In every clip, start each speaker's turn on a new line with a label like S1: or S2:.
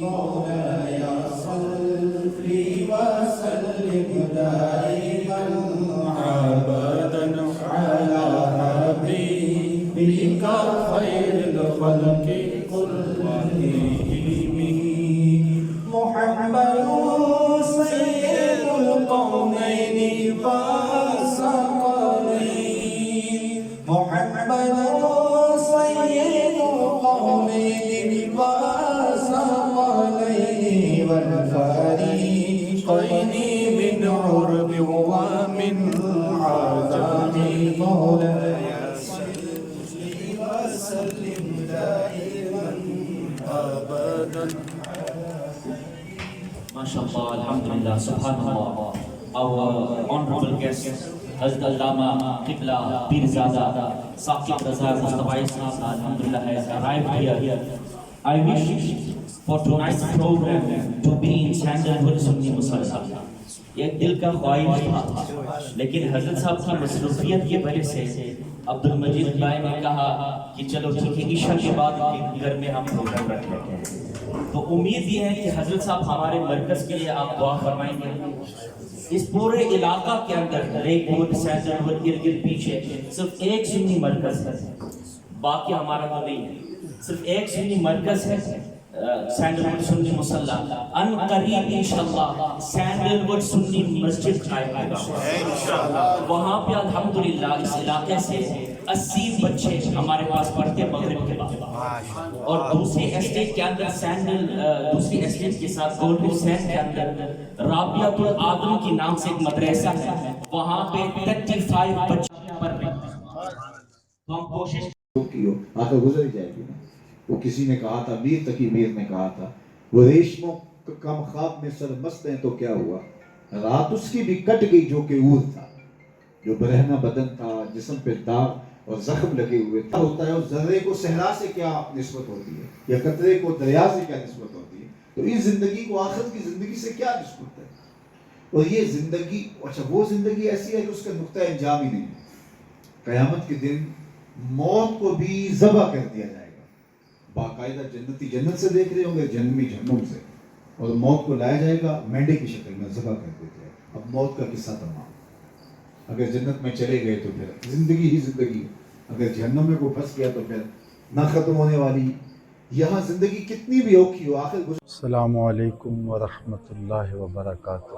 S1: مولاي صل وسلم دائما أبدا على حبيبك خير الخلق كلهم محمد سيد القومين والثقلين محمد سيد القومين والثقلين والفريقين من عرب ومن عجم مولاي صل وسلم دائما أبدا.
S2: MashaAllah, Alhamdulillah, Subhanallah. Our honorable guest, Hazrat Allama Qibla Pirzada Saqib Raza Mustafa Islam, Alhamdulillah, has arrived here. I wish for tonight's program to be in Sandalwood Sunni Musalla. ایک دل کا خواہش تھا لیکن حضرت صاحب کی مصروفیت کی وجہ سے عبد المجید بھائی نے کہا کہ چلو ٹھیک ہے عشاء کے بعد گھر میں ہم پروگرام رکھ لیتے ہیں. تو امید یہ ہے کہ حضرت صاحب ہمارے مرکز کے لیے آپ دعا فرمائیں گے. اس پورے علاقہ کے اندر ریک ووڈ سینڈلوڈ ارد گرد پیچھے صرف ایک سنی مرکز ہے, باقی ہمارا تو نہیں ہے, صرف ایک سنی مرکز ہے سینڈلوڈ سنی مسلح. ان قریب انشاءاللہ سینڈلوڈ سنی مسجد قائم ہوگا. وہاں پہ الحمدللہ اس علاقے سے 80 بچے ہمارے پاس پڑھتے مغرب کے بعد. اور دوسری اسٹیٹ کے اندر دوسری اسٹیٹ کے ساتھ گولڈ سینڈ کے اندر رابعۃ العالم کی نام سے ایک مدرسہ ہے, وہاں پہ 35 بچے پڑھ رہے ہیں. تو ہم کوشش
S3: آخر گزر جائے گی نا. وہ کسی نے کہا تھا, میر تقی میر نے کہا تھا, وہ ریشموں کم خواب میں سرمست ہیں تو کیا ہوا, رات اس کی بھی کٹ گئی جو کہ اور تھا. جو برہنہ بدن تھا, جسم پہ داغ اور زخم لگے ہوئے تھا ہوتا ہے. اور ذرے کو صحرا سے کیا نسبت ہوتی ہے, یا قطرے کو دریا سے کیا نسبت ہوتی ہے. تو اس زندگی کو آخرت کی زندگی سے کیا نسبت ہے. اور یہ زندگی, اچھا وہ زندگی ایسی ہے جو اس کا نقطہ انجام ہی نہیں ہے. قیامت کے دن موت کو بھی ذبح کر دیا جائے گا. باقاعدہ جنتی جنت سے دیکھ رہے ہوں گے, جہنمی جہنم سے, اور موت کو لایا جائے گا مینڈے کی شکل میں, ذبح کر دیتے ہیں. اب موت کا قصہ تمام. اگر جنت میں چلے گئے تو پھر زندگی ہی زندگی ہے, اگر جہنم میں کوئی پھنس گیا تو پھر نہ ختم ہونے والی. یہاں زندگی کتنی بھی اوکھی ہو آخر
S4: السلام علیکم ورحمۃ اللہ وبرکاتہ.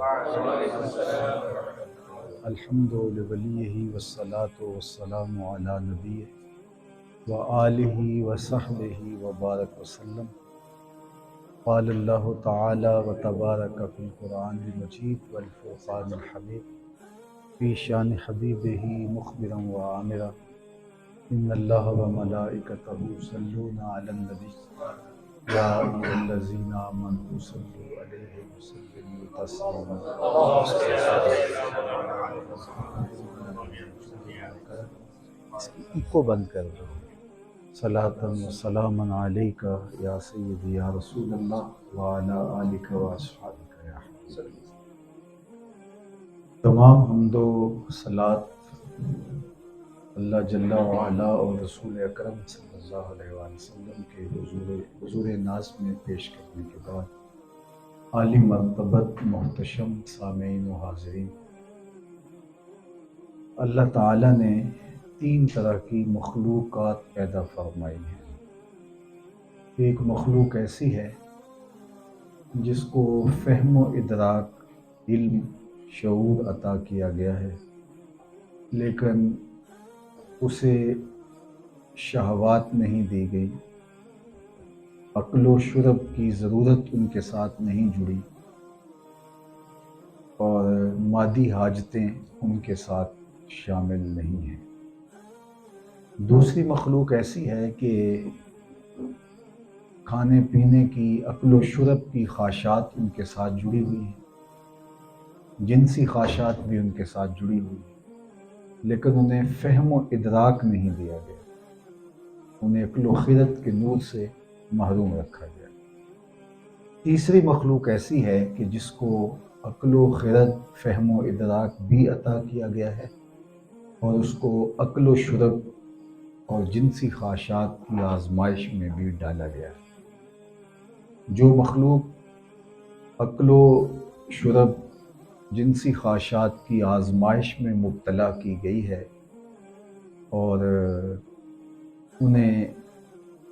S4: الحمد لولیہ والصلاة والسلام علی نبیہ وآلہ وصحبہ وبارک وسلم. قال اللہ تعالی وتبارک فی القرآن المجید والفرقان الحمید فی شان حبیبہ مخبرا وعامرا ان اللہ وملائکتہ یصلون علی النبی یا ایھا الذین آمنوا صلوا علیہ وسلموا تسلیما. اس کو بند کر دو. صلاۃ و سلاما علیک یا سیدی یا رسول اللہ وعلی آلک و اصحابک یا حبیب اللہ. تمام حمد و صلاۃ اللہ جل وعلا اور رسول اکرم صلی اللہ علیہ وآلہ وسلم کے حضور ناز میں پیش کرنے کے بعد, عالی مرتبت محتشم سامعین و حاضرین, اللہ تعالیٰ نے 3 طرح کی مخلوقات پیدا فرمائی ہیں. ایک مخلوق ایسی ہے جس کو فہم و ادراک, علم, شعور عطا کیا گیا ہے, لیکن اسے شہوات نہیں دی گئی, عقل و شرب کی ضرورت ان کے ساتھ نہیں جڑی, اور مادی حاجتیں ان کے ساتھ شامل نہیں ہیں. دوسری مخلوق ایسی ہے کہ کھانے پینے کی, عقل و شرب کی خواہشات ان کے ساتھ جڑی ہوئی ہیں, جنسی خواہشات بھی ان کے ساتھ جڑی ہوئی ہیں, لیکن انہیں فہم و ادراک نہیں دیا گیا, انہیں عقل و خرد کے نور سے محروم رکھا گیا. تیسری مخلوق ایسی ہے کہ جس کو عقل و خرد, فہم و ادراک بھی عطا کیا گیا ہے, اور اس کو عقل و شرب اور جنسی خواہشات کی آزمائش میں بھی ڈالا گیا ہے. جو مخلوق عقل و شرب جنسی خواہشات کی آزمائش میں مبتلا کی گئی ہے اور انہیں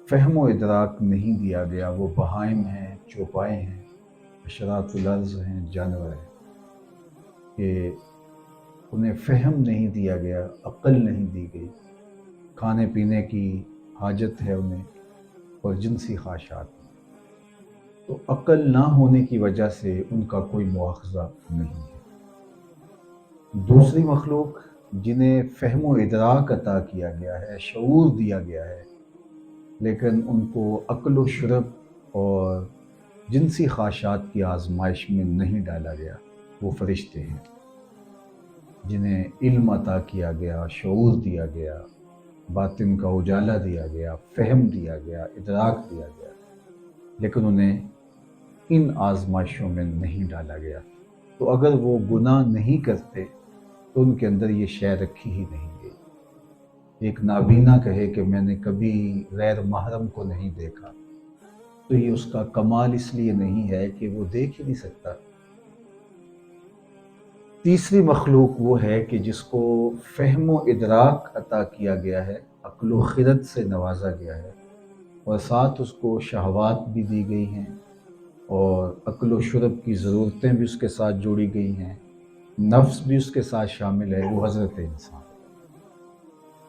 S4: فہم و ادراک نہیں دیا گیا، وہ بہائم ہیں، چوپائے ہیں، حشرات الارض ہیں، جانور ہیں، کہ انہیں فہم نہیں دیا گیا، عقل نہیں دی گئی، کھانے پینے کی حاجت ہے انہیں اور جنسی خواہشات ہیں، تو عقل نہ ہونے کی وجہ سے ان کا کوئی مواخذہ نہیں ہے۔ دوسری مخلوق جنہیں فہم و ادراک عطا کیا گیا ہے، شعور دیا گیا ہے، لیکن ان کو عقل و شرب اور جنسی خواہشات کی آزمائش میں نہیں ڈالا گیا، وہ فرشتے ہیں، جنہیں علم عطا کیا گیا، شعور دیا گیا، باطن کا اجالا دیا گیا، فہم دیا گیا، ادراک دیا گیا، لیکن انہیں ان آزمائشوں میں نہیں ڈالا گیا۔ تو اگر وہ گناہ نہیں کرتے تو ان کے اندر یہ شے رکھی ہی نہیں گئی۔ ایک نابینا کہے کہ میں نے کبھی غیر محرم کو نہیں دیکھا، تو یہ اس کا کمال اس لیے نہیں ہے کہ وہ دیکھ ہی نہیں سکتا۔ تیسری مخلوق وہ ہے کہ جس کو فہم و ادراک عطا کیا گیا ہے، عقل و خرد سے نوازا گیا ہے، اور ساتھ اس کو شہوات بھی دی گئی ہیں اور عقل و شرب کی ضرورتیں بھی اس کے ساتھ جوڑی گئی ہیں، نفس بھی اس کے ساتھ شامل ہے، وہ حضرت انسان۔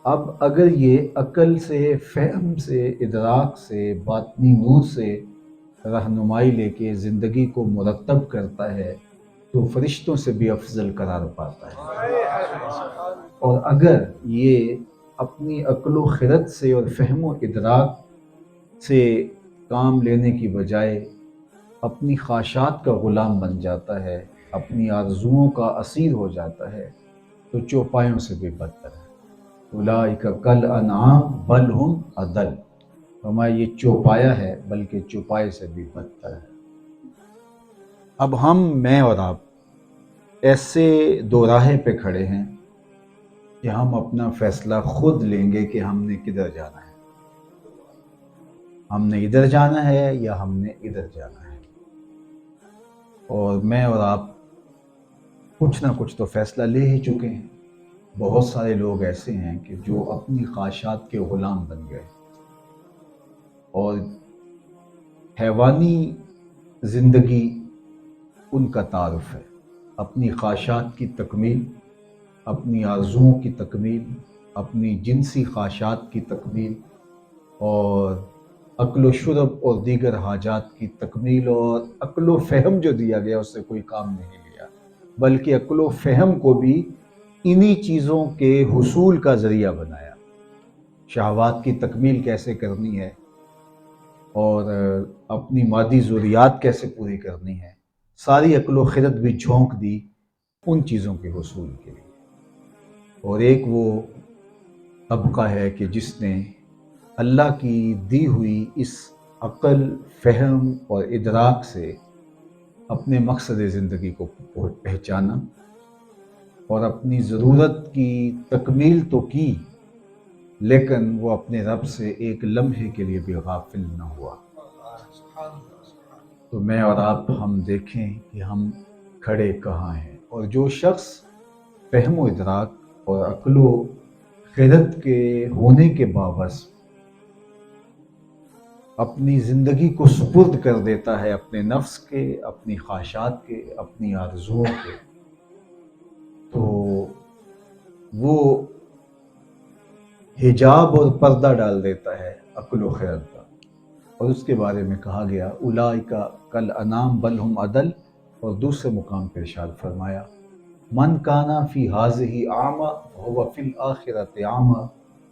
S4: اب اگر یہ عقل سے، فہم سے، ادراک سے، باطنی نور سے رہنمائی لے کے زندگی کو مرتب کرتا ہے تو فرشتوں سے بھی افضل قرار پاتا ہے، اور اگر یہ اپنی عقل و خرد سے اور فہم و ادراک سے کام لینے کی بجائے اپنی خواہشات کا غلام بن جاتا ہے، اپنی آرزوؤں کا اسیر ہو جاتا ہے، تو چوپایوں سے بھی بدتر ہے۔ اولئک کالانعام بل ہم اضل، فرمایا یہ چوپایا ہے بلکہ چوپائے سے بھی بدتر ہے۔ اب ہم، میں اور آپ ایسے دو راہے پہ کھڑے ہیں کہ ہم اپنا فیصلہ خود لیں گے کہ ہم نے کدھر جانا ہے، ہم نے ادھر جانا ہے یا ہم نے ادھر جانا ہے۔ اور میں اور آپ کچھ نہ کچھ تو فیصلہ لے ہی چکے ہیں۔ بہت سارے لوگ ایسے ہیں کہ جو اپنی خواہشات کے غلام بن گئے اور حیوانی زندگی ان کا تعارف ہے، اپنی خواہشات کی تکمیل، اپنی آرزوؤں کی تکمیل، اپنی جنسی خواہشات کی تکمیل اور عقل و شرب اور دیگر حاجات کی تکمیل، اور عقل و فہم جو دیا گیا اس سے کوئی کام نہیں لیا، بلکہ عقل و فہم کو بھی انہی چیزوں کے حصول کا ذریعہ بنایا۔ شہوات کی تکمیل کیسے کرنی ہے اور اپنی مادی ضروریات کیسے پوری کرنی ہے، ساری عقل و خرد بھی جھونک دی ان چیزوں کے حصول کے لیے۔ اور ایک وہ طبقہ ہے کہ جس نے اللہ کی دی ہوئی اس عقل، فہم اور ادراک سے اپنے مقصد زندگی کو پہچانا اور اپنی ضرورت کی تکمیل تو کی، لیکن وہ اپنے رب سے ایک لمحے کے لیے بھی غافل نہ ہوا۔ تو میں اور آپ ہم دیکھیں کہ ہم کھڑے کہاں ہیں، اور جو شخص فہم و ادراک اور عقل و خرد کے ہونے کے باوجود اپنی زندگی کو سپرد کر دیتا ہے اپنے نفس کے، اپنی خواہشات کے، اپنی آرزوؤں کے، تو وہ حجاب اور پردہ ڈال دیتا ہے عقل و خرد کا، اور اس کے بارے میں کہا گیا اولئک کالانعام بل ہم اضل، اور دوسرے مقام پر ارشاد فرمایا من کان فی ہذہ اعمی فہو فی الآخرۃ اعمی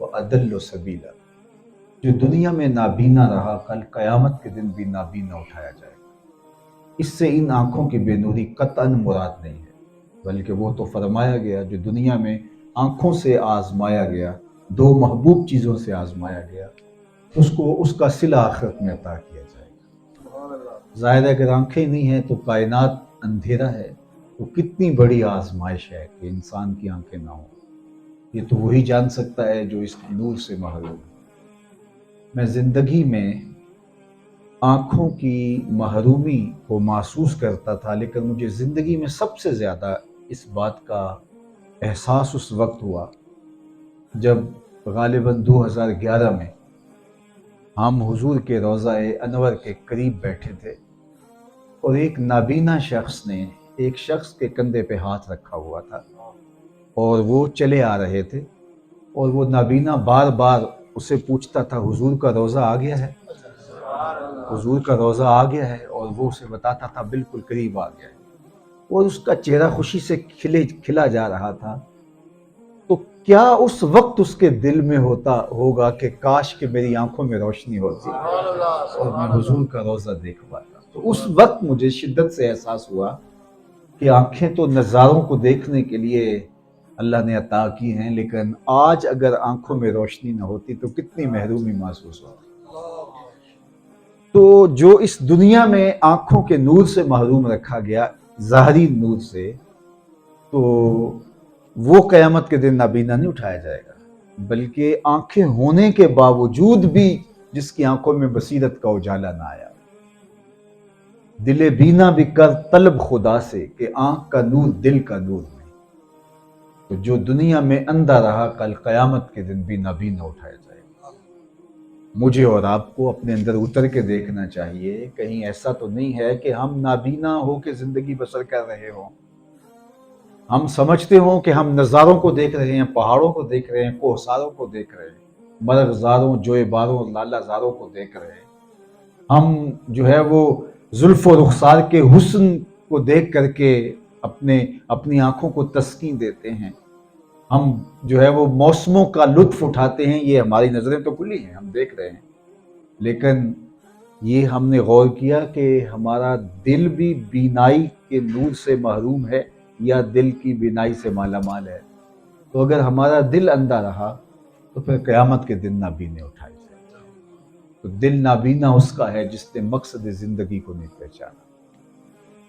S4: واضل سبیلا، جو دنیا میں نابینا رہا کل قیامت کے دن بھی نابینا اٹھایا جائے گا۔ اس سے ان آنکھوں کی بے نوری قطعاً مراد نہیں ہے، بلکہ وہ تو فرمایا گیا جو دنیا میں آنکھوں سے آزمایا گیا، دو محبوب چیزوں سے آزمایا گیا، اس کو اس کا صلہ آخرت میں عطا کیا جائے گا۔ ظاہر ہے اگر آنکھیں نہیں ہیں تو کائنات اندھیرا ہے، تو کتنی بڑی آزمائش ہے کہ انسان کی آنکھیں نہ ہوں۔ یہ تو وہی جان سکتا ہے جو اس نور سے محروم ہے۔ میں زندگی میں آنکھوں کی محرومی کو محسوس کرتا تھا، لیکن مجھے زندگی میں سب سے زیادہ اس بات کا احساس اس وقت ہوا جب غالباً 2011 میں ہم حضور کے روضہ انور کے قریب بیٹھے تھے اور ایک نابینا شخص نے ایک شخص کے کندھے پہ ہاتھ رکھا ہوا تھا اور وہ چلے آ رہے تھے، اور وہ نابینا بار بار اسے پوچھتا تھا حضور کا روضہ آ گیا ہے، حضور کا روضہ آ گیا ہے، اور وہ اسے بتاتا تھا بالکل قریب آ گیا ہے، اور اس کا چہرہ خوشی سے کھلا جا رہا تھا۔ تو کیا اس وقت اس کے دل میں ہوگا کہ کاش کہ میری آنکھوں میں روشنی ہوتی اور میں حضور کا روضہ دیکھ پاتا۔ تو اس وقت مجھے شدت سے احساس ہوا کہ آنکھیں تو نظاروں کو دیکھنے کے لیے اللہ نے عطا کی ہیں، لیکن آج اگر آنکھوں میں روشنی نہ ہوتی تو کتنی محرومی محسوس ہوتی۔ تو جو اس دنیا میں آنکھوں کے نور سے محروم رکھا گیا، ظاہری نور سے، تو وہ قیامت کے دن نابینا نہیں اٹھایا جائے گا، بلکہ آنکھیں ہونے کے باوجود بھی جس کی آنکھوں میں بصیرت کا اجالا نہ آیا، دل بینا بھی کر طلب خدا سے کہ آنکھ کا نور دل کا نور نہیں، تو جو دنیا میں اندھا رہا کل قیامت کے دن بھی نابینا اٹھایا جائے گا۔ مجھے اور آپ کو اپنے اندر اتر کے دیکھنا چاہیے، کہیں ایسا تو نہیں ہے کہ ہم نابینا ہو کے زندگی بسر کر رہے ہوں، ہم سمجھتے ہوں کہ ہم نظاروں کو دیکھ رہے ہیں، پہاڑوں کو دیکھ رہے ہیں، کوہساروں کو دیکھ رہے ہیں، مرغزاروں، جوئے باروں، لالا زاروں کو دیکھ رہے ہیں، ہم جو ہے وہ زلف و رخسار کے حسن کو دیکھ کر کے اپنی آنکھوں کو تسکین دیتے ہیں، ہم جو ہے وہ موسموں کا لطف اٹھاتے ہیں، یہ ہماری نظریں تو کھلی ہیں، ہم دیکھ رہے ہیں، لیکن یہ ہم نے غور کیا کہ ہمارا دل بھی بینائی کے نور سے محروم ہے یا دل کی بینائی سے مالا مال ہے؟ تو اگر ہمارا دل اندھا رہا تو پھر قیامت کے دن نابینے اٹھائے جائیں گے۔ تو دل نابینا اس کا ہے جس نے مقصد زندگی کو نہیں پہچانا،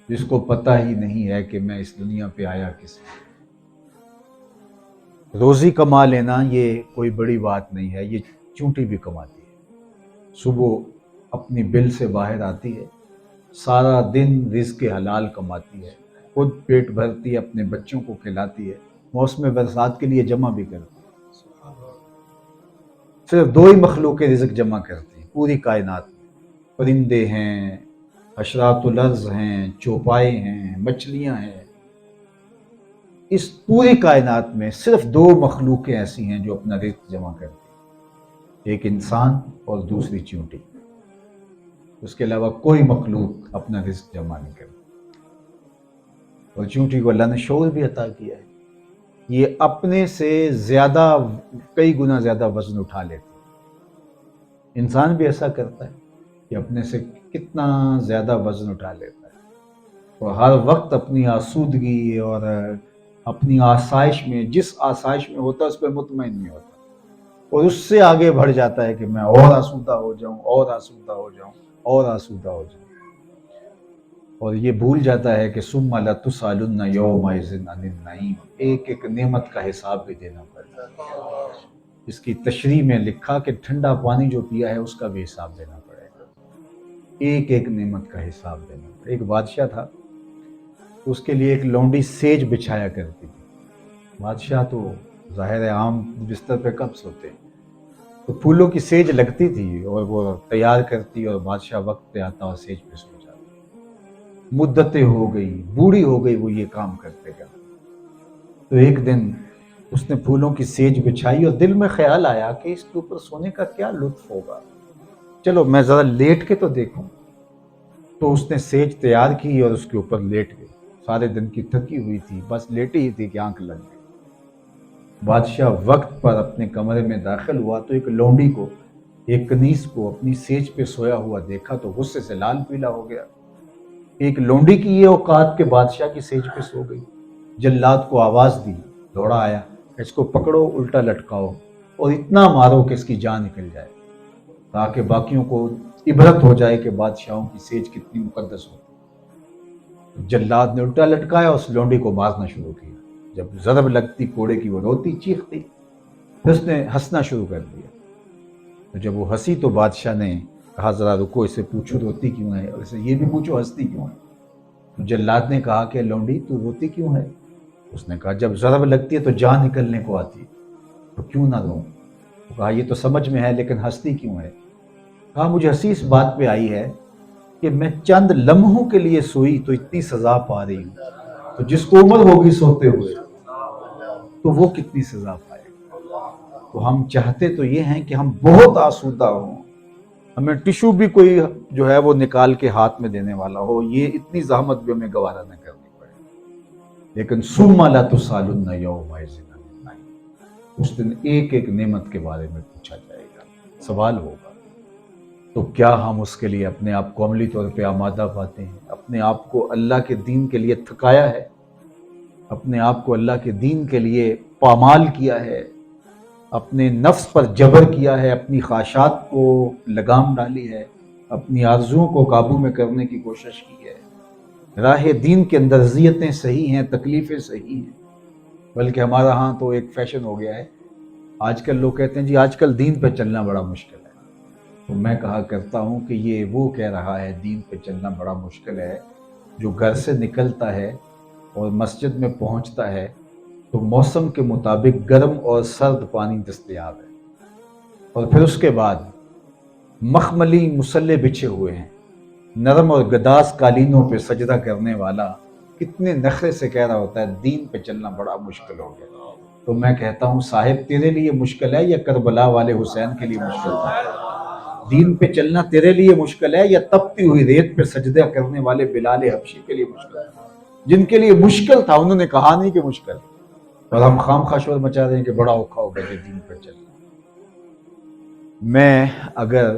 S4: جس کو پتہ ہی نہیں ہے کہ میں اس دنیا پہ آیا کس لیے۔ روزی کما لینا یہ کوئی بڑی بات نہیں ہے، یہ چونٹی بھی کماتی ہے، صبح اپنی بل سے باہر آتی ہے، سارا دن رزق حلال کماتی ہے، خود پیٹ بھرتی ہے، اپنے بچوں کو کھلاتی ہے، موسم برسات کے لیے جمع بھی کرتی ہے۔ صرف دو ہی مخلوق رزق جمع کرتی ہیں پوری کائنات میں، پرندے ہیں، حشرات الارض ہیں، چوپائے ہیں، مچھلیاں ہیں، اس پوری کائنات میں صرف دو مخلوقیں ایسی ہیں جو اپنا رزق جمع کرتی ہیں، ایک انسان اور دوسری چیونٹی، اس کے علاوہ کوئی مخلوق اپنا رزق جمع نہیں کرتی۔ اور چونٹی کو اللہ نے شعور بھی عطا کیا ہے، یہ اپنے سے زیادہ کئی گنا زیادہ وزن اٹھا لیتی ہے۔ انسان بھی ایسا کرتا ہے کہ اپنے سے کتنا زیادہ وزن اٹھا لیتا ہے، اور ہر وقت اپنی آسودگی اور اپنی آسائش میں، جس آسائش میں ہوتا ہے اس پہ مطمئن نہیں ہوتا، اور اس سے آگے بڑھ جاتا ہے کہ میں اور آسودہ ہو جاؤں، اور آسودہ ہو جاؤں، اور آسودہ ہو جاؤں، اور یہ بھول جاتا ہے کہ ثم لتسألن یومئذ عن النعیم، ایک ایک نعمت کا حساب بھی دینا پڑتا ہے۔ اس کی تشریح میں لکھا کہ ٹھنڈا پانی جو پیا ہے اس کا بھی حساب دینا پڑے گا، ایک ایک نعمت کا حساب دینا پڑے گا۔ ایک بادشاہ تھا، اس کے لیے ایک لونڈی سیج بچھایا کرتی تھی۔ بادشاہ تو ظاہر عام بستر پہ کب سوتے، تو پھولوں کی سیج لگتی تھی اور وہ تیار کرتی، اور بادشاہ وقت پہ آتا اور سیج پہ سو جاتا۔ مدتیں ہو گئی، بوڑھی ہو گئی وہ یہ کام کرتے کرتے، تو ایک دن اس نے پھولوں کی سیج بچھائی اور دل میں خیال آیا کہ اس کے اوپر سونے کا کیا لطف ہوگا، چلو میں ذرا لیٹ کے تو دیکھوں۔ تو اس نے سیج تیار کی اور اس کے اوپر لیٹ گئی، سارے دن کی تھکی ہوئی تھی، بس لیٹی ہی تھی کہ آنکھ لگ گئی۔ بادشاہ وقت پر اپنے کمرے میں داخل ہوا تو ایک لونڈی کو، ایک کنیز کو اپنی سیج پہ سویا ہوا دیکھا تو غصے سے لال پیلا ہو گیا۔ ایک لونڈی کی یہ اوقات کہ بادشاہ کی سیج پہ سو گئی۔ جلاد کو آواز دی، دوڑا آیا، اس کو پکڑو، الٹا لٹکاؤ اور اتنا مارو کہ اس کی جان نکل جائے، تاکہ باقیوں کو عبرت ہو جائے کہ بادشاہوں کی سیج کتنی مقدس ہوتی۔ جلاد نے الٹا لٹکایا، اس لونڈی کو مارنا شروع کیا۔ جب ضرب لگتی کوڑے کی وہ روتی چیختی، پھر اس نے ہنسنا شروع کر دیا۔ تو جب وہ ہنسی تو بادشاہ نے کہا ذرا رکو، اسے پوچھو روتی کیوں ہے، اور اسے یہ بھی پوچھو ہنستی کیوں ہے۔ تو جلاد نے کہا کہ لونڈی تو روتی کیوں ہے؟ اس نے کہا جب ضرب لگتی ہے تو جان نکلنے کو آتی ہے، تو کیوں نہ رو؟ تو کہا یہ تو سمجھ میں ہے لیکن ہنستی کیوں ہے؟ کہا مجھے ہنسی اس بات پہ آئی ہے کہ میں چند لمحوں کے لیے سوئی تو اتنی سزا پا رہی ہوں، تو جس کو عمر ہوگی سوتے ہوئے تو وہ کتنی سزا پائے گا۔ تو ہم چاہتے تو یہ ہیں کہ ہم بہت آسودہ ہوں، ہمیں ٹشو بھی کوئی جو ہے وہ نکال کے ہاتھ میں دینے والا ہو، یہ اتنی زحمت بھی ہمیں گوارا نہ کرنی پڑے، لیکن ثم لا تسألن یومئذ عن النعیم، اس دن ایک ایک نعمت کے بارے میں پوچھا جائے گا، سوال ہوگا۔ تو کیا ہم اس کے لیے اپنے آپ کو عملی طور پہ آمادہ پاتے ہیں؟ اپنے آپ کو اللہ کے دین کے لیے تھکایا ہے؟ اپنے آپ کو اللہ کے دین کے لیے پامال کیا ہے؟ اپنے نفس پر جبر کیا ہے؟ اپنی خواہشات کو لگام ڈالی ہے؟ اپنی آرزوؤں کو قابو میں کرنے کی کوشش کی ہے؟ راہ دین کے اندر اذیتیں صحیح ہیں، تکلیفیں صحیح ہیں، بلکہ ہمارا ہاں تو ایک فیشن ہو گیا ہے، آج کل لوگ کہتے ہیں جی آج کل دین پہ چلنا بڑا مشکل ہے۔ تو میں کہا کرتا ہوں کہ یہ وہ کہہ رہا ہے دین پہ چلنا بڑا مشکل ہے جو گھر سے نکلتا ہے اور مسجد میں پہنچتا ہے تو موسم کے مطابق گرم اور سرد پانی دستیاب ہے، اور پھر اس کے بعد مخملی مصلے بچھے ہوئے ہیں، نرم اور گداز قالینوں پہ سجدہ کرنے والا کتنے نخرے سے کہہ رہا ہوتا ہے دین پہ چلنا بڑا مشکل ہو گیا۔ تو میں کہتا ہوں صاحب تیرے لیے مشکل ہے یا کربلا والے حسین کے لیے مشکل تھا؟ دین پہ چلنا تیرے لیے مشکل ہے یا تپتی ہوئی ریت پہ سجدہ کرنے والے بلال حبشی کے لیے مشکل ہے؟ جن کے لیے مشکل تھا انہوں نے کہا نہیں کہ مشکل، اور ہم خام خواہ شور مچا رہے ہیں کہ بڑا اوکھا ہو گیا دین پہ چلنا۔ میں اگر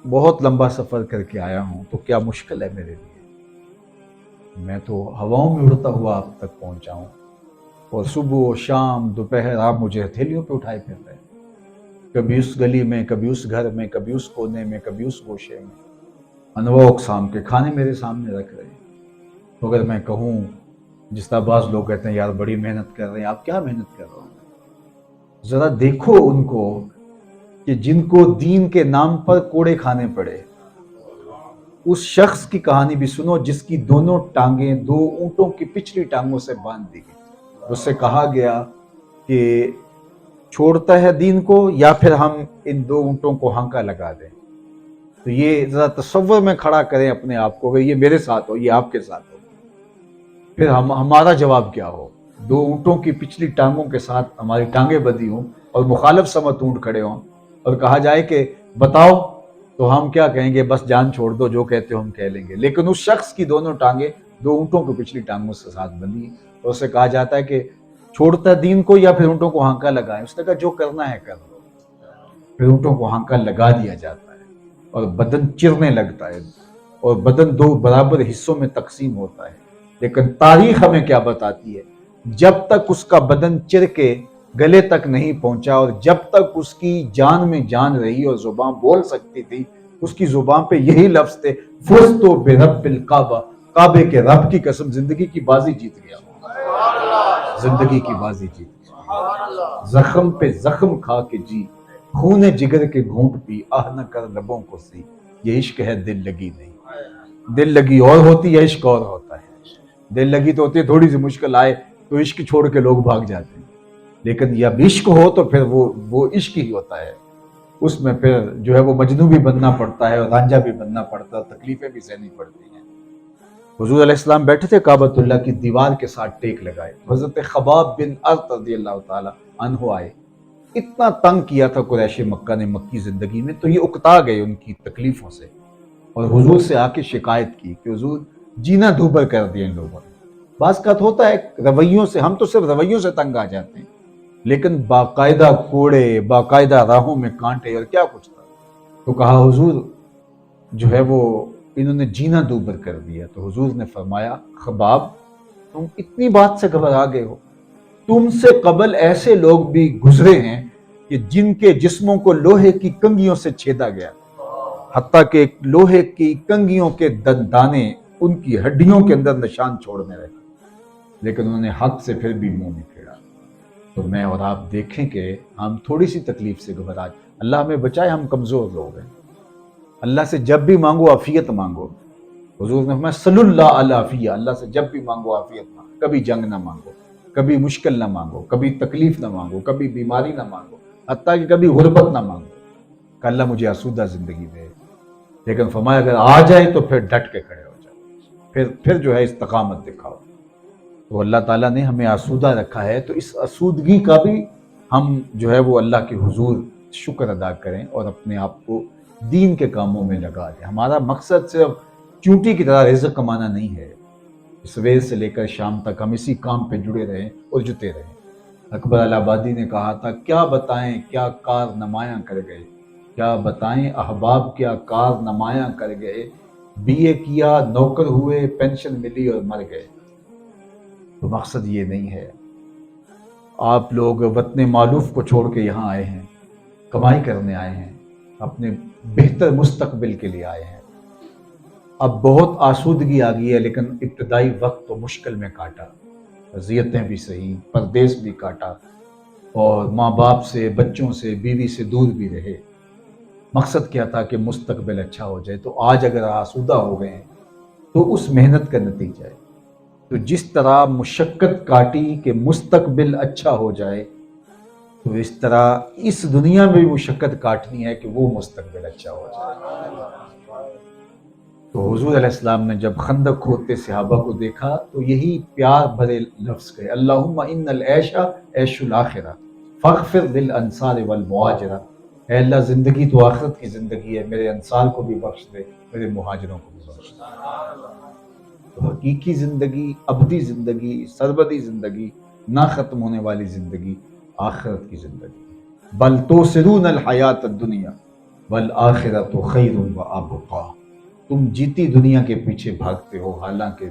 S4: بہت لمبا سفر کر کے آیا ہوں تو کیا مشکل ہے میرے لیے؟ میں تو ہواؤں میں اڑتا ہوا اب تک پہنچا ہوں، اور صبح و شام دوپہر آپ مجھے ہتھیلیوں پہ اٹھائے پھر رہے ہیں، کبھی اس گلی میں، کبھی اس گھر میں، کبھی اس کونے میں، کبھی اس گوشے میں، انواع اقسام کے کھانے میرے سامنے رکھ رہے ہیں۔ تو اگر میں کہوں جس طرح بعض لوگ کہتے ہیں یار بڑی محنت کر رہے ہیں، آپ کیا محنت کر رہے ہیں؟ ذرا دیکھو ان کو کہ جن کو دین کے نام پر کوڑے کھانے پڑے، اس شخص کی کہانی بھی سنو جس کی دونوں ٹانگیں دو اونٹوں کی پچھلی ٹانگوں سے باندھ دی گئی، اس سے کہا گیا کہ چھوڑتا ہے دین کو یا پھر ہم ان دو اونٹوں کو ہانکا لگا دیں۔ تو یہ ذرا تصور میں کھڑا کریں اپنے آپ کو کہ یہ میرے ساتھ ہو، یہ آپ کے ساتھ ہو، پھر ہمارا جواب کیا ہو؟ دو اونٹوں کی پچھلی ٹانگوں کے ساتھ ہماری ٹانگیں بندھی ہوں اور مخالف سمت اونٹ کھڑے ہوں اور کہا جائے کہ بتاؤ، تو ہم کیا کہیں گے؟ بس جان چھوڑ دو، جو کہتے ہو ہم کہہ لیں گے۔ لیکن اس شخص کی دونوں ٹانگیں دو اونٹوں کی پچھلی ٹانگوں سے ساتھ بندھی ہیں، اور اسے کہا جاتا ہے کہ چھوڑتا دین کو یا پھر اونٹوں کو ہانکا لگائیں۔ اس نے کہا جو کرنا ہے کر لو۔ پھر اونٹوں کو ہانکا لگا دیا جاتا ہے اور بدن چرنے لگتا ہے اور بدن دو برابر حصوں میں تقسیم ہوتا ہے، لیکن تاریخ ہمیں کیا بتاتی ہے؟ جب تک اس کا بدن چر کے گلے تک نہیں پہنچا اور جب تک اس کی جان میں جان رہی اور زبان بول سکتی تھی، اس کی زبان پہ یہی لفظ تھے فزت برب الکعبہ، کعبے کے رب کی قسم زندگی کی بازی جیت گیا، زندگی کی بازی جیت گیا، زخم پہ زخم کھا کے جی، خون جگر کے گھونٹ پی، آہ نہ کر لبوں کو سی، یہ عشق ہے دل لگی نہیں۔ دل لگی اور ہوتی ہے، عشق اور ہوتا ہے۔ دل لگی تو ہوتی ہے تھوڑی سی مشکل آئے تو عشق چھوڑ کے لوگ بھاگ جاتے ہیں، لیکن جب عشق ہو تو پھر وہ عشق ہی ہوتا ہے، اس میں پھر جو ہے وہ مجنو بھی بننا پڑتا ہے اور رانجھا بھی بننا پڑتا ہے، تکلیفیں بھی سہنی پڑتی ہیں۔ حضور علیہ السلام بیٹھے تھے کعبۃ اللہ کی دیوار کے ساتھ ٹیک لگائے، حضرت خباب بن ارت رضی اللہ تعالی عنہ آئے، اتنا تنگ کیا تھا قریش مکہ نے مکی زندگی میں، تو یہ اکتا گئے ان کی تکلیفوں سے اور حضور سے آ کے شکایت کی کہ حضور جینا دوبر کر دیا ان لوگوں نے۔ بعض کا ہوتا ہے رویوں سے، ہم تو صرف رویوں سے تنگ آ جاتے ہیں، لیکن باقاعدہ کوڑے، باقاعدہ راہوں میں کانٹے اور کیا کچھ تھا۔ تو کہا حضور جو ہے وہ انہوں نے جینا دوبر کر دیا۔ تو حضور نے فرمایا خباب تم اتنی بات سے گھبرا گئے ہو؟ تم سے قبل ایسے لوگ بھی گزرے ہیں کہ جن کے جسموں کو لوہے کی کنگھیوں سے چھیدا گیا، حتیٰ کہ لوہے کی کنگھیوں کے دانے ان کی ہڈیوں کے اندر نشان چھوڑنے رہے، لیکن انہوں نے حق سے پھر بھی منہ نہیں پھیرا۔ تو میں اور آپ دیکھیں کہ ہم تھوڑی سی تکلیف سے گھبرا، اللہ ہمیں بچائے، ہم کمزور لوگ ہیں، اللہ سے جب بھی مانگو عافیت مانگو. حضور نے فرمایا صلی اللہ علیہ عافیہ، اللہ سے جب بھی مانگو عافیت مانگو، کبھی جنگ نہ مانگو، کبھی مشکل نہ مانگو، کبھی تکلیف نہ مانگو، کبھی بیماری نہ مانگو، حتیٰ کہ کبھی غربت نہ مانگو کہ اللہ مجھے آسودہ زندگی دے. لیکن فرمایا اگر آ جائے تو پھر ڈٹ کے کھڑے ہو جاؤ، پھر جو ہے استقامت دکھاؤ. تو اللہ تعالیٰ نے ہمیں آسودہ رکھا ہے، تو اس آسودگی کا بھی ہم جو ہے وہ اللہ کے حضور شکر ادا کریں اور اپنے آپ کو دین کے کاموں میں لگا دیں. ہمارا مقصد صرف چونٹی کی طرح رزق کمانا نہیں ہے. صبح سے لے کر شام تک ہم اسی کام پہ جڑے رہیں اور جتے رہیں. اکبر الہ آبادی نے کہا تھا کیا بتائیں کیا کار نمایاں کر گئے، کیا بتائیں احباب کیا کار نمایاں کر گئے، بی اے کیا نوکر ہوئے پینشن ملی اور مر گئے. تو مقصد یہ نہیں ہے. آپ لوگ وطن مالوف کو چھوڑ کے یہاں آئے ہیں، کمائی کرنے آئے ہیں، اپنے بہتر مستقبل کے لیے آئے ہیں. اب بہت آسودگی آ گئی ہے، لیکن ابتدائی وقت تو مشکل میں کاٹا، اذیتیں بھی سہی، پردیس بھی کاٹا، اور ماں باپ سے، بچوں سے، بیوی سے دور بھی رہے. مقصد کیا تھا کہ مستقبل اچھا ہو جائے. تو آج اگر آسودہ ہو گئے ہیں تو اس محنت کا نتیجہ ہے. تو جس طرح مشقت کاٹی کہ مستقبل اچھا ہو جائے، تو اس طرح اس دنیا میں بھی مشقت کاٹنی ہے کہ وہ مستقبل اچھا ہو جائے. تو حضور علیہ السلام نے جب خندق کھودتے صحابہ کو دیکھا تو یہی پیار بھرے لفظ کہے، اللہم ان العیش عیش الاخرہ فاغفر للانصار والمہاجرہ. اے اللہ زندگی تو آخرت کی زندگی ہے، میرے انصار کو بھی بخش دے، میرے مہاجروں کو بھی بخش دے. تو حقیقی زندگی، ابدی زندگی، سربدی زندگی، نہ ختم ہونے والی زندگی آخرت کی زندگی. بل توثرون الحیات الدنیا والآخرۃ خیر وابقیٰ. تم جیتی دنیا کے پیچھے بھاگتے ہو، حالانکہ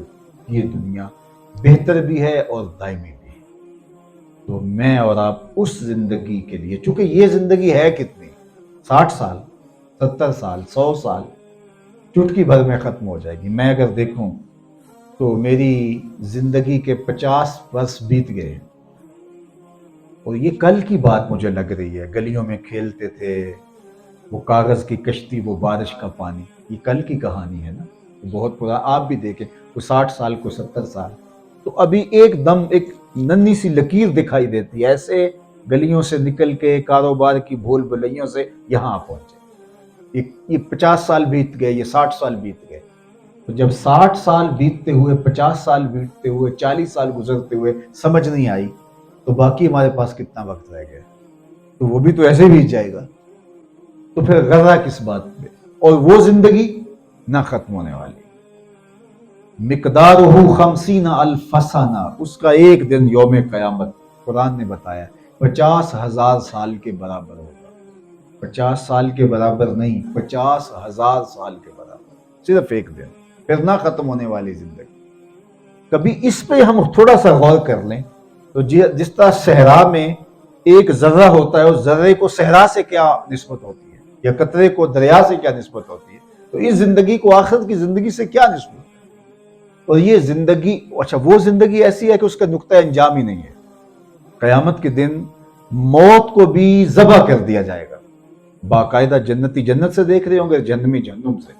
S4: یہ دنیا بہتر بھی ہے اور دائمی بھی ہے. تو میں اور آپ اس زندگی کے لیے، چونکہ یہ زندگی ہے کتنی، 60 سال، 70 سال، 100 سال چٹکی بھر میں ختم ہو جائے گی. میں اگر دیکھوں تو میری زندگی کے 50 برس بیت گئے، اور یہ کل کی بات مجھے لگ رہی ہے. گلیوں میں کھیلتے تھے، وہ کاغذ کی کشتی، وہ بارش کا پانی، یہ کل کی کہانی ہے نا، بہت پورا. آپ بھی دیکھیں کوئی 60 سال کوئی 70 سال، تو ابھی ایک دم ایک ننھی سی لکیر دکھائی دیتی ہے، ایسے گلیوں سے نکل کے کاروبار کی بھول بھلیوں سے یہاں پہنچے. یہ 50 سال بیت گئے، یہ 60 سال بیت گئے. تو جب 60 سال بیتتے ہوئے، 50 سال بیتتے ہوئے، 40 سال گزرتے ہوئے سمجھ نہیں آئی، تو باقی ہمارے پاس کتنا وقت رہ گیا؟ تو وہ بھی تو ایسے بیت جائے گا. تو پھر غرض کس بات پہ؟ اور وہ زندگی نہ ختم ہونے والی. مقدارہ 50 الف سنہ، اس کا ایک دن یوم قیامت قرآن نے بتایا 50,000 سال کے برابر ہوگا. 50 سال کے برابر نہیں، 50,000 سال کے برابر، صرف ایک دن. پھر نہ ختم ہونے والی زندگی. کبھی اس پہ ہم تھوڑا سا غور کر لیں تو جس طرح صحرا میں ایک ذرہ ہوتا ہے، اس ذرے کو صحرا سے کیا نسبت ہوتی ہے، یا قطرے کو دریا سے کیا نسبت ہوتی ہے، تو اس زندگی کو آخرت کی زندگی سے کیا نسبت. اور یہ زندگی، اچھا وہ زندگی ایسی ہے کہ اس کا نقطہ انجام ہی نہیں ہے. قیامت کے دن موت کو بھی ذبح کر دیا جائے گا. باقاعدہ جنتی جنت سے دیکھ رہے ہوں گے، جہنمی جہنم سے،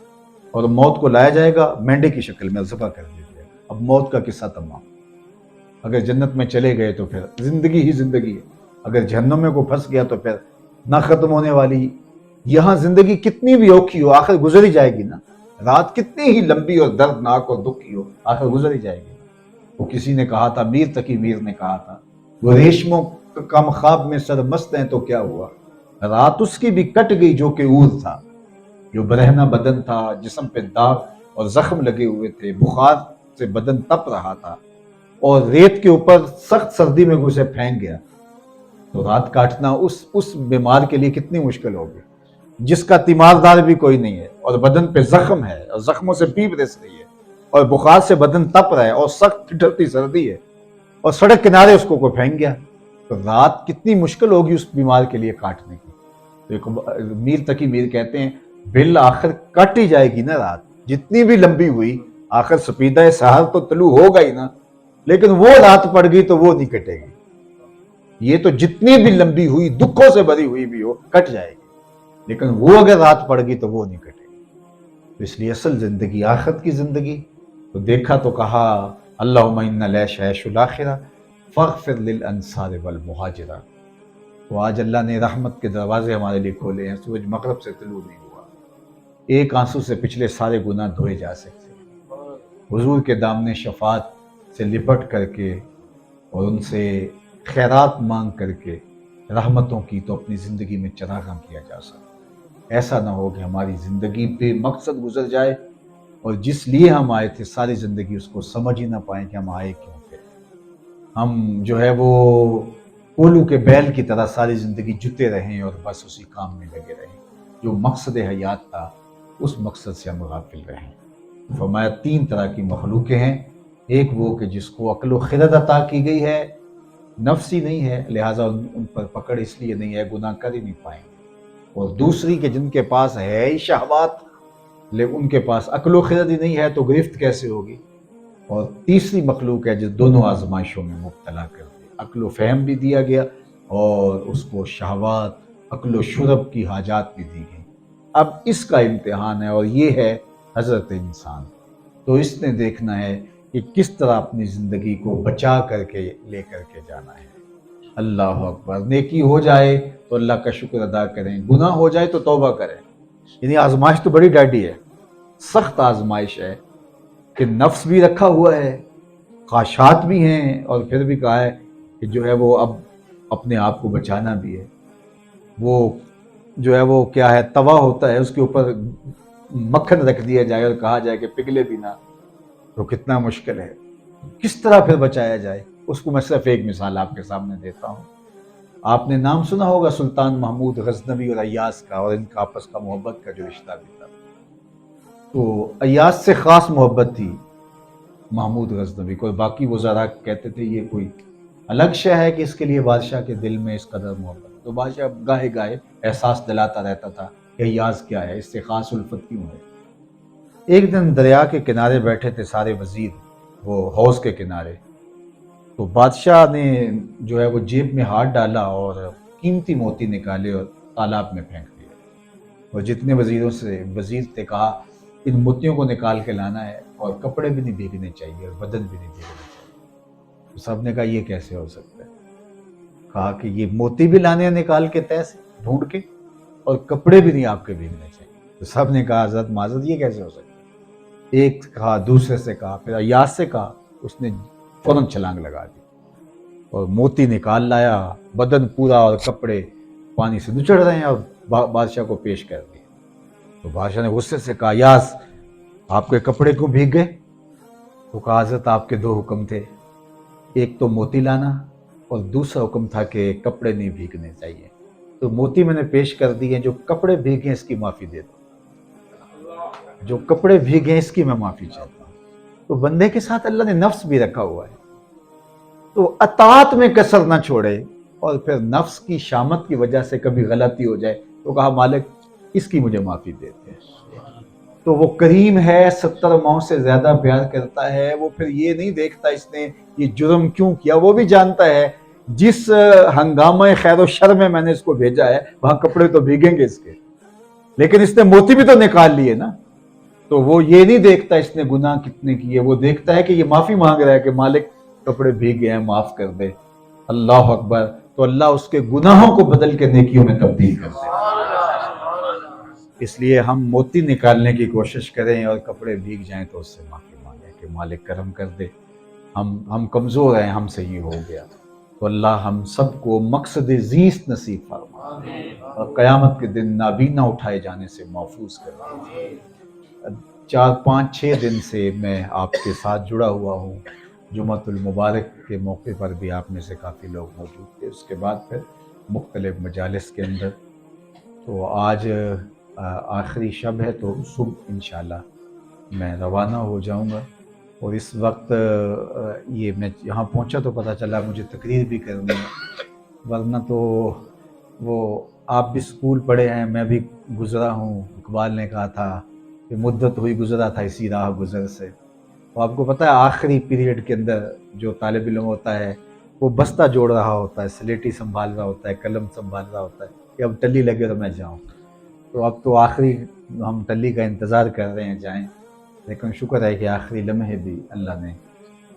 S4: اور موت کو لایا جائے گا مینڈے کی شکل میں، ذبح کر دیا جائے گا. اب موت کا قصہ تمام. اگر جنت میں چلے گئے تو پھر زندگی ہی زندگی ہے، اگر جہنم میں کو پھنس گیا تو پھر نہ ختم ہونے والی. یہاں زندگی کتنی بھی اوکھی ہو آخر گزر ہی جائے گی نا. رات کتنی ہی لمبی اور دردناک اور دکھی ہو آخر گزر ہی جائے گی. وہ کسی نے کہا تھا، میر تقی میر نے کہا تھا، وہ ریشموں کم خواب میں سرمست ہیں تو کیا ہوا، رات اس کی بھی کٹ گئی جو کہ عور تھا. جو برہنہ بدن تھا، جسم پہ داغ اور زخم لگے ہوئے تھے، بخار سے بدن تپ رہا تھا، اور ریت کے اوپر سخت سردی میں اسے پھینک گیا. تو رات کاٹنا اس بیمار کے لیے کتنی مشکل ہوگی، جس کا تیماردار بھی کوئی نہیں ہے، اور بدن پہ زخم ہے، اور زخموں سے پیپ رس رہی ہے، اور بخار سے بدن تپ رہا ہے، اور سخت ٹھٹرتی سردی ہے، اور سڑک کنارے اس کو کوئی پھینک گیا. تو رات کتنی مشکل ہوگی اس بیمار کے لیے کاٹنے کی. تو ایک میر تقی میر کہتے ہیں بالآخر کٹ ہی جائے گی نا رات، جتنی بھی لمبی ہوئی آخر سپیدہ سحر تو طلوع ہوگا ہی نا. لیکن وہ رات پڑ گئی تو وہ نہیں کٹے گی. یہ تو جتنی بھی لمبی ہوئی، دکھوں سے بھری ہوئی بھی ہو، کٹ جائے گی. لیکن وہ اگر رات پڑ گئی تو وہ نہیں کٹے گی. تو اس لیے اصل زندگی آخرت کی زندگی. تو دیکھا تو کہا اللہم ان العیش عیش الاخرہ فاغفر للانصار والمہاجرہ. تو آج اللہ نے رحمت کے دروازے ہمارے لیے کھولے ہیں. سورج مغرب سے طلوع نہیں ہوا، ایک آنسو سے پچھلے سارے گناہ دھوئے جا سکتے ہیں. حضور کے دامن شفاعت سے لپٹ کر کے اور ان سے خیرات مانگ کر کے رحمتوں کی تو اپنی زندگی میں چراغاں کیا جا سکتا. ایسا نہ ہو کہ ہماری زندگی بے مقصد گزر جائے اور جس لیے ہم آئے تھے ساری زندگی اس کو سمجھ ہی نہ پائیں کہ ہم آئے کیوں تھے. ہم جو ہے وہ پولو کے بیل کی طرح ساری زندگی جتے رہیں اور بس اسی کام میں لگے رہیں. جو مقصد حیات تھا اس مقصد سے ہم غافل رہیں. فرمایا 3 طرح کی مخلوقیں ہیں. ایک وہ کہ جس کو عقل و خرد عطا کی گئی ہے، نفسی نہیں ہے لہٰذا ان پر پکڑ اس لیے نہیں ہے، گناہ کر ہی نہیں پائیں گے. اور دوسری کہ جن کے پاس ہے ہی شہوات لیکن ان کے پاس عقل و خرد ہی نہیں ہے تو گرفت کیسے ہوگی. اور تیسری مخلوق ہے جو دونوں آزمائشوں میں مبتلا کر دے. عقل و فہم بھی دیا گیا اور اس کو شہوات عقل و شرب کی حاجات بھی دی گئی. اب اس کا امتحان ہے اور یہ ہے حضرت انسان. تو اس نے دیکھنا ہے کہ کس طرح اپنی زندگی کو بچا کر کے لے کر کے جانا ہے. اللہ اکبر. نیکی ہو جائے تو اللہ کا شکر ادا کریں، گناہ ہو جائے تو توبہ کریں. یعنی آزمائش تو بڑی ڈاڈی ہے، سخت آزمائش ہے کہ نفس بھی رکھا ہوا ہے، خواہشات بھی ہیں اور پھر بھی کہا ہے کہ جو ہے وہ اب اپنے آپ کو بچانا بھی ہے. وہ جو ہے وہ کیا ہے توا ہوتا ہے، اس کے اوپر مکھن رکھ دیا جائے اور کہا جائے کہ پگھلے بھی نہ، تو کتنا مشکل ہے. کس طرح پھر بچایا جائے اس کو میں صرف ایک مثال آپ کے سامنے دیتا ہوں. آپ نے نام سنا ہوگا سلطان محمود غزنوی اور ایاز کا، اور ان کا آپس کا محبت کا جو رشتہ بھی تھا. تو ایاز سے خاص محبت تھی محمود غزنوی کو. باقی وزراء کہتے تھے یہ کوئی الگ شے ہے کہ اس کے لیے بادشاہ کے دل میں اس قدر محبت. تو بادشاہ گاہے گاہے احساس دلاتا رہتا تھا کہ ایاز کیا ہے، اس سے خاص الفت کیوں ہے. ایک دن دریا کے کنارے بیٹھے تھے سارے وزیر، وہ حوض کے کنارے. تو بادشاہ نے جو ہے وہ جیب میں ہاتھ ڈالا اور قیمتی موتی نکالے اور تالاب میں پھینک دیا. اور جتنے وزیر تھے کہا ان موتیوں کو نکال کے لانا ہے اور کپڑے بھی نہیں بھیگنے چاہیے اور بدن بھی نہیں بھیگنا چاہیے. تو سب نے کہا یہ کیسے ہو سکتا ہے. کہا کہ یہ موتی بھی لانے ہیں نکال کے تہ سے ڈھونڈ کے اور کپڑے بھی نہیں آپ کے بھیگنے چاہیے. تو سب نے کہا حضرت معذرت یہ کیسے ہو سکتا ہے. ایک کہا، دوسرے سے کہا، پھر ایاز سے کہا. اس نے فوراً چھلانگ لگا دی اور موتی نکال لایا، بدن پورا اور کپڑے پانی سے نچڑ رہے ہیں اور بادشاہ کو پیش کر دیا. تو بادشاہ نے غصے سے کہا یاس آپ کے کپڑے کو بھیگ گئے. تو کہا حضرت آپ کے 2 حکم تھے، ایک تو موتی لانا اور دوسرا حکم تھا کہ کپڑے نہیں بھیگنے چاہیے. تو موتی میں نے پیش کر دی ہیں، جو کپڑے بھیگے اس کی معافی دے دو. جو کپڑے بھیگے اس کی میں معافی چاہتا ہوں. تو بندے کے ساتھ اللہ نے نفس بھی رکھا ہوا ہے تو اطاعت میں کسر نہ چھوڑے. اور پھر نفس کی شامت کی وجہ سے کبھی غلطی ہو جائے تو کہا مالک اس کی مجھے معافی دیتے ہیں. تو وہ کریم ہے، 70 ماؤں سے زیادہ پیار کرتا ہے. وہ پھر یہ نہیں دیکھتا اس نے یہ جرم کیوں کیا، وہ بھی جانتا ہے جس ہنگامہ خیر و شر میں نے اس کو بھیجا ہے وہاں کپڑے تو بھیگیں گے اس کے، لیکن اس نے موتی بھی تو نکال لیے نا. تو وہ یہ نہیں دیکھتا اس نے گناہ کتنے کیے، وہ دیکھتا ہے کہ یہ معافی مانگ رہا ہے کہ مالک کپڑے بھیگ گئے ہیں معاف کر دے. اللہ اکبر. تو اللہ اس کے گناہوں کو بدل کے نیکیوں میں تبدیل کر دے. اس لیے ہم موتی نکالنے کی کوشش کریں اور کپڑے بھیگ جائیں تو اس سے معافی مانگیں کہ مالک کرم کر دے، ہم کمزور ہیں، ہم سے یہ ہو گیا. تو اللہ ہم سب کو مقصد زیست نصیب فرما اور قیامت کے دن نابینا اٹھائے جانے سے محفوظ کر دے. 4 5 6 دن سے میں آپ کے ساتھ جڑا ہوا ہوں. جمعۃ المبارک کے موقع پر بھی آپ میں سے کافی لوگ موجود تھے، اس کے بعد پھر مختلف مجالس کے اندر. تو آج آخری شب ہے تو صبح انشاءاللہ میں روانہ ہو جاؤں گا. اور اس وقت یہ میں یہاں پہنچا تو پتہ چلا مجھے تقریر بھی کرنی ہے، ورنہ تو وہ آپ بھی اسکول پڑھے ہیں، میں بھی گزرا ہوں. اقبال نے کہا تھا کہ مدت ہوئی گزرا تھا اسی راہ گزر سے. تو آپ کو پتہ ہے آخری پیریڈ کے اندر جو طالب علم ہوتا ہے وہ بستہ جوڑ رہا ہوتا ہے، سلیٹی سنبھال رہا ہوتا ہے، قلم سنبھال رہا ہوتا ہے کہ اب ٹلی لگے تو میں جاؤں. تو اب تو آخری ہم ٹلی کا انتظار کر رہے ہیں جائیں، لیکن شکر ہے کہ آخری لمحے بھی اللہ نے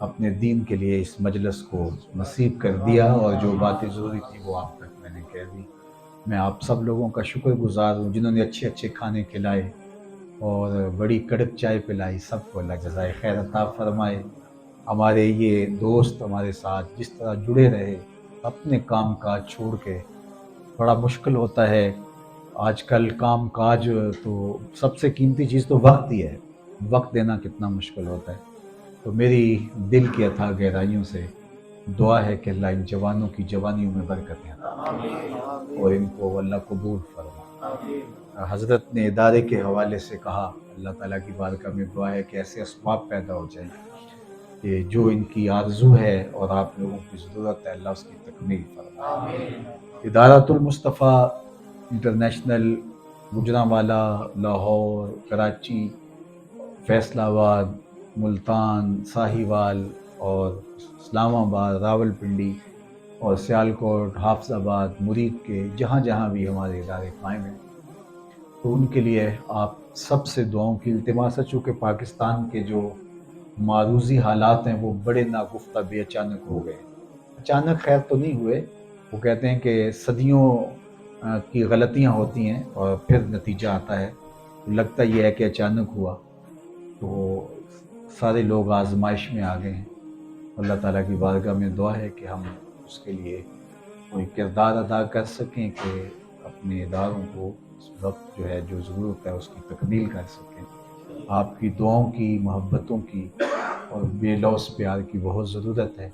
S4: اپنے دین کے لیے اس مجلس کو نصیب کر دیا، اور جو باتیں ضروری تھی وہ آپ تک میں نے کہہ دی۔ میں آپ سب لوگوں کا شکر گزار ہوں جنہوں نے اچھے اچھے کھانے کھلائے اور بڑی کڑک چائے پلائی، سب کو اللہ جزائے خیر عطا فرمائے۔ ہمارے یہ دوست ہمارے ساتھ جس طرح جڑے رہے، اپنے کام کاج چھوڑ کے، بڑا مشکل ہوتا ہے آج کل کام کاج، تو سب سے قیمتی چیز تو وقت ہی ہے، وقت دینا کتنا مشکل ہوتا ہے۔ تو میری دل کی اتھا گہرائیوں سے دعا ہے کہ اللہ ان جوانوں کی جوانیوں میں برکتیں عطا فرمائے اور ان کو اللہ قبول فرمائے۔ حضرت نے ادارے کے حوالے سے کہا، اللہ تعالیٰ کی بارگاہ میں دعا ہے کہ ایسے اسباب پیدا ہو جائیں کہ جو ان کی آرزو ہے اور آپ لوگوں کی ضرورت ہے، اللہ اس کی تکمیل فرمائے۔ ادارۃ المصطفیٰ انٹرنیشنل گجرانوالہ، لاہور، کراچی، فیصل آباد، ملتان، ساہیوال اور اسلام آباد، راول پنڈی اور سیالکوٹ، حافظ آباد، مرید کے جہاں جہاں بھی ہمارے ادارے قائم ہیں، تو ان کے لیے آپ سب سے دعاؤں کی التماس ہے۔ چونکہ پاکستان کے جو معروضی حالات ہیں وہ بڑے ناگفتہ بے اچانک ہو گئے، اچانک خیر تو نہیں ہوئے، وہ کہتے ہیں کہ صدیوں کی غلطیاں ہوتی ہیں اور پھر نتیجہ آتا ہے، تو لگتا یہ ہے کہ اچانک ہوا، تو سارے لوگ آزمائش میں آ گئے ہیں۔ اللہ تعالیٰ کی بارگاہ میں دعا ہے کہ ہم اس کے لیے کوئی کردار ادا کر سکیں کہ اپنے اداروں کو اس وقت جو ہے جو ضرورت ہے اس کی تکمیل کر سکیں۔ آپ کی دعاؤں کی، محبتوں کی اور بے لوث پیار کی بہت ضرورت ہے۔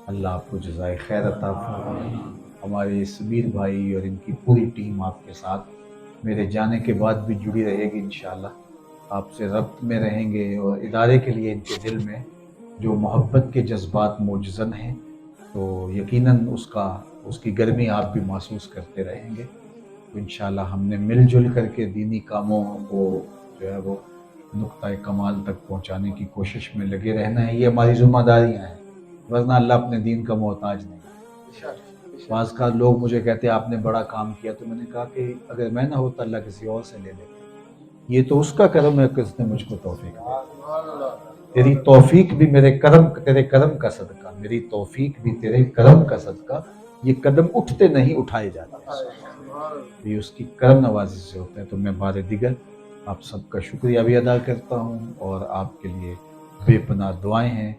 S4: اللہ آپ کو جزائے خیر عطا فرمائے۔ ہمارے سبیر بھائی اور ان کی پوری ٹیم آپ کے ساتھ میرے جانے کے بعد بھی جڑی رہے گی انشاءاللہ، آپ سے ربط میں رہیں گے، اور ادارے کے لیے ان کے دل میں جو محبت کے جذبات موجزن ہیں تو یقیناً اس کی گرمی آپ بھی محسوس کرتے رہیں گے۔ تو انشاءاللہ ہم نے مل جل کر کے دینی کاموں کو جو ہے وہ نقطۂ کمال تک پہنچانے کی کوشش میں لگے رہنا ہے، یہ ہماری ذمہ داریاں ہیں، ورنہ اللہ اپنے دین کا محتاج نہیں۔ بعض کا لوگ مجھے کہتے ہیں آپ نے بڑا کام کیا، تو میں نے کہا کہ اگر میں نہ ہوتا اللہ کسی اور سے لے لیتا، یہ تو اس کا کرم ہے کہ اس نے مجھ کو توفیق دی۔ تیری توفیق بھی تیرے کرم کا صدقہ، میری توفیق بھی تیرے کرم کا صدقہ، یہ قدم اٹھتے نہیں اٹھائے جاتے، یہ اس کی کرم نوازی سے ہوتا ہے۔ تو میں بار دیگر آپ سب کا شکریہ بھی ادا کرتا ہوں، اور آپ کے لیے بے پناہ دعائیں ہیں۔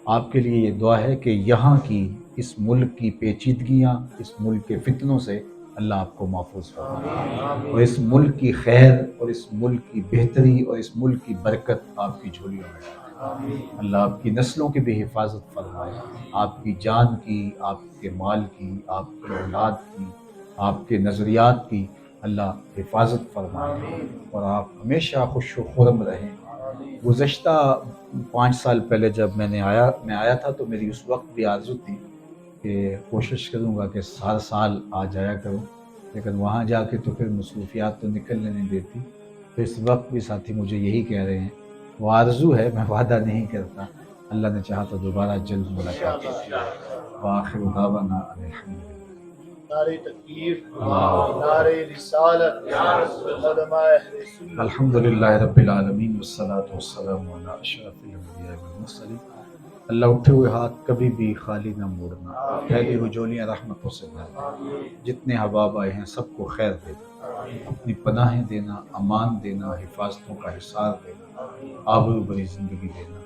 S4: آپ کے لیے یہ دعا ہے کہ یہاں کی اس ملک کی پیچیدگیاں، اس ملک کے فتنوں سے اللہ آپ کو محفوظ فرمائے، اور اس ملک کی خیر اور اس ملک کی بہتری اور اس ملک کی برکت آپ کی جھولیوں میں ڈالے۔ اللہ آپ کی نسلوں کی بھی حفاظت فرمائے، آپ کی جان کی، آپ کے مال کی، آپ کی اولاد کی، آپ کے نظریات کی اللہ حفاظت فرمائے، اور آپ ہمیشہ خوش و خرم رہیں۔ گزشتہ 5 سال پہلے جب میں آیا تھا تو میری اس وقت بھی آرزو تھی کہ کوشش کروں گا کہ ہر سال آ جایا کروں، لیکن وہاں جا کے تو پھر مصروفیات تو نکلنے نہیں دیتی، تو اس وقت بھی ساتھی مجھے یہی کہہ رہے ہیں، وہ آرزو ہے، میں وعدہ نہیں کرتا، اللہ نے چاہا تو دوبارہ جلد ملاقات ہوگی۔ وآخر دعوانا ان الحمدللہ۔
S1: نعرہ تکبیر، نعرہ رسالت، علماء اہل سنت۔
S4: الحمدللہ رب العالمین والصلاة والسلام علی اشرف الانبیاء والمرسلین۔ اللہ اٹھے ہوئے ہاتھ کبھی بھی خالی نہ موڑنا، پھیلی ہوئی جولیاں رحمتوں سے بھر، جتنے احباب آئے ہیں سب کو خیر دینا، اپنی پناہیں دینا، امان دینا، حفاظتوں کا حصار دینا، آبرو بری زندگی دینا،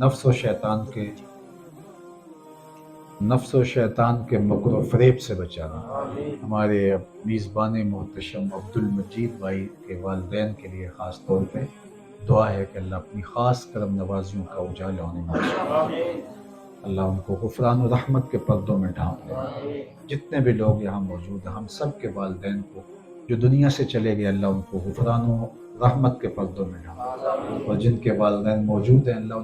S4: نفس و شیطان کے مکر و فریب سے بچانا۔ ہمارے میزبان محتشم عبد المجید بھائی کے والدین کے لیے خاص طور پہ دعا ہے کہ اللہ اپنی خاص کرم نوازیوں کا اجالا ہونے میں اللہ ان کو غفران و رحمت کے پردوں میں ڈھانپ لے۔ جتنے بھی لوگ یہاں موجود ہیں، ہم سب کے والدین کو جو دنیا سے چلے گئے، اللہ ان کو غفران و رحمت کے پردوں میں ڈھانپ، اور جن کے والدین موجود ہیں اللہ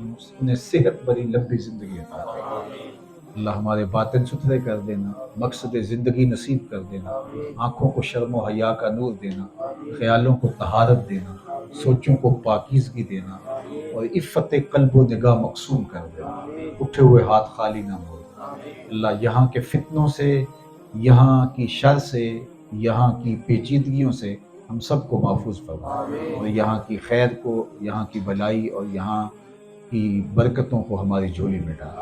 S4: انہیں صحت بری لمبی زندگی عطا کرے۔ اللہ ہمارے باطن ستھرے کر دینا، مقصد زندگی نصیب کر دینا، آنکھوں کو شرم و حیا کا نور دینا، خیالوں کو طہارت دینا، سوچوں کو پاکیزگی دینا، اور عفت قلب و نگاہ مقصوم کر دینا، اٹھے ہوئے ہاتھ خالی نہ موڑنا۔ اللہ یہاں کے فتنوں سے، یہاں کی شر سے، یہاں کی پیچیدگیوں سے ہم سب کو محفوظ فرما اور یہاں کی خیر کو، یہاں کی بھلائی اور یہاں کی برکتوں کو ہماری جھولی میں ڈال،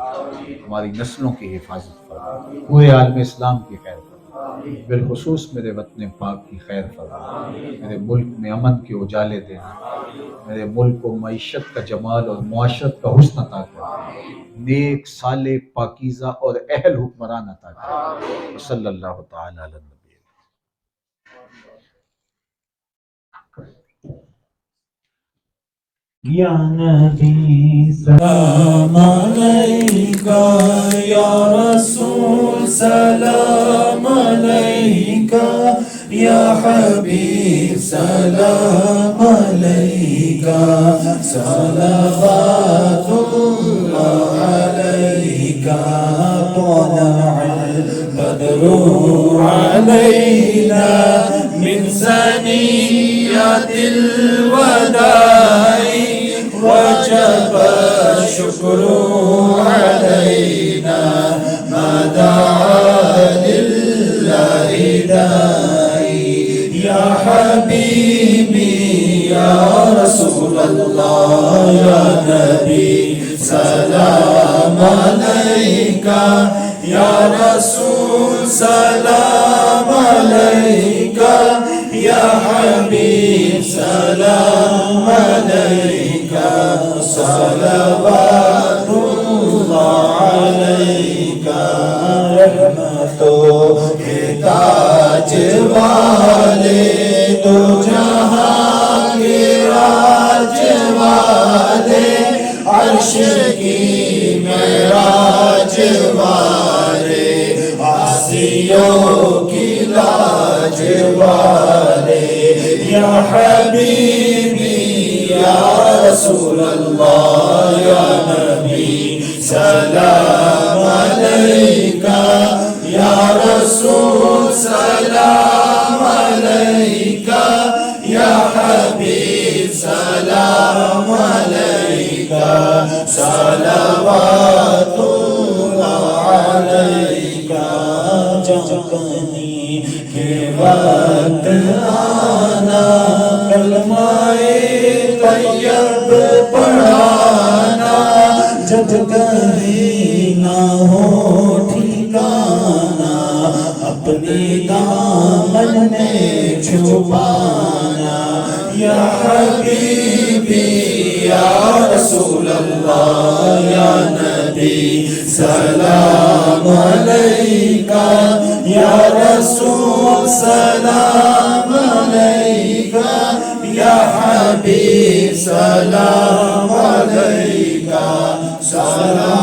S4: ہماری نسلوں کی حفاظت فرما، پورے عالم اسلام کی خیر فرما، بالخصوص میرے وطن پاک کی خیر فرما، میرے ملک میں امن کے اجالے دینا، میرے ملک کو معیشت کا جمال اور معاشرت کا حسن عطا کر، نیک صالح پاکیزہ اور اہل حکمران عطا کر، صلی اللہ تعالی علی النبی۔
S2: یا نبی سلام علیکہ، یا رسول سلام علیکہ، یا حبیب سلام علیکہ، صلوات اللہ علیکہ، طلع البدر علینا من ثنیات الوداع وجب الشكر علينا ما دعا لله داعي، يا حبيبي يا رسول الله يا نبي سلام عليك، يا رسول سلام عليك، يا حبيب سلام عليك، صلوات اللہ علیک، رحمتوں کے تاج والے، دو جہاں کے راج والے، عرش کی معراج والے، عاصیوں کی لاج والے، یا حبیبی یا رسول اللہ یا نبی سلام علیکہ، یا رسول سلام علیکہ، یا حبیب سلام علیکہ، صلوات اللہ علیکہ، جھنکنے کے وقت آنا، کلمہ طیب پڑھانا، جب کہیں نہ ہو ٹھکانا، اپنے دامن میں چھپانا، یا حبیبی یا رسول اللہ یا نبی سلام علیکہ، یا رسول سلام علیکہ، یا حبیب سلام علیکہ، سلام